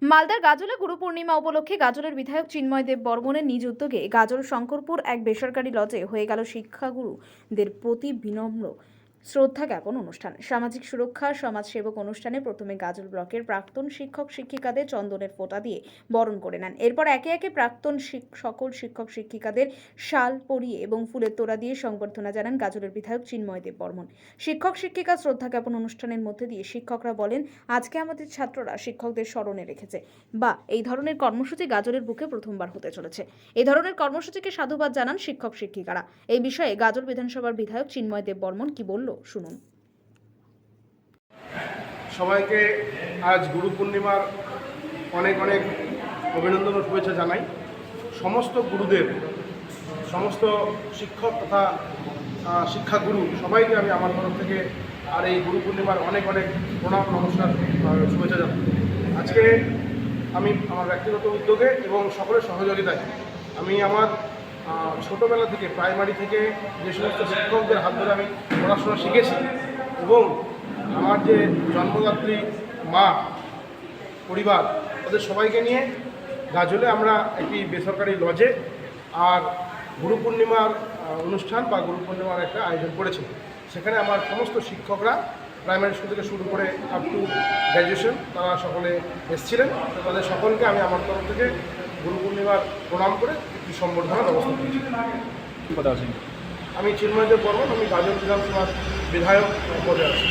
মালদার গাজলে গুরু পূর্ণিমা উপলক্ষে গাজলের বিধায়ক চিন্ময় দেব বর্মনের নিজ উদ্যোগে গাজল শঙ্করপুর এক বেসরকারি লজে হয়ে গেল শিক্ষাগুরুদের প্রতি বিনম্র শ্রদ্ধা জ্ঞাপন অনুষ্ঠান। সামাজিক সুরক্ষা সমাজসেবক অনুষ্ঠানে প্রথমে গাজল ব্লকের প্রাক্তন শিক্ষক শিক্ষিকাদের চন্দনের ফোঁটা দিয়ে বরণ করে নেন। এরপর একে একে প্রাক্তন সকল শিক্ষক শিক্ষিকাদের শাল পরিয়ে এবং ফুলের তোড়া দিয়ে সংবর্ধনা জানান গাজলের বিধায়ক চিন্ময় দেব বর্মন। শিক্ষক শিক্ষিকা শ্রদ্ধা জ্ঞাপন অনুষ্ঠানের মধ্যে দিয়ে শিক্ষকরা বলেন, আজকে আমাদের ছাত্ররা শিক্ষকদের স্মরণে রেখেছে বা এই ধরনের কর্মসূচি গাজলের বুকে প্রথমবার হতে চলেছে। এই ধরনের কর্মসূচিকে সাধুবাদ জানান শিক্ষক শিক্ষিকারা। এই বিষয়ে গাজল বিধানসভার বিধায়ক চিন্ময় দেব বর্মন কি বলল শুনুন। সবাইকে আজ গুরু পূর্ণিমার অনেক অনেক অভিনন্দন ও শুভেচ্ছা জানাই। সমস্ত গুরুদেব, সমস্ত শিক্ষক তথা শিক্ষাগুরু সবাইকে আমি আমার তরফ থেকে আর এই গুরু পূর্ণিমার অনেক অনেক প্রণাম নমস্কার শুভেচ্ছা জানাই। আজকে আমি আমার ব্যক্তিগত উদ্যোগে এবং সকলের সহযোগিতায় আমি আমার ছোটোবেলা থেকে প্রাইমারি থেকে যে সমস্ত শিক্ষকদের হাত ধরে আমি পড়াশোনা শিখেছি এবং আমার যে জন্মদাত্রী মা পরিবার তাদের সবাইকে নিয়ে গাজলে আমরা একটি বেসরকারি লজে আর গুরু পূর্ণিমার অনুষ্ঠান বা গুরু পূর্ণিমার একটা আয়োজন করেছি। সেখানে আমার সমস্ত শিক্ষকরা প্রাইমারি স্কুল থেকে শুরু করে আপ টু গ্র্যাজুয়েশন তারা সকলে এসেছিলেন। তাদের সকলকে আমি আমার তরফ থেকে গুরু পূর্ণিমার প্রণাম করে একটি সম্বর্ধনার ব্যবস্থা করেছি। কথা আছে, আমি চিন্ময় দেব বর্মন, আমি গাজল বিধানসভার বিধায়ক পদে আছি।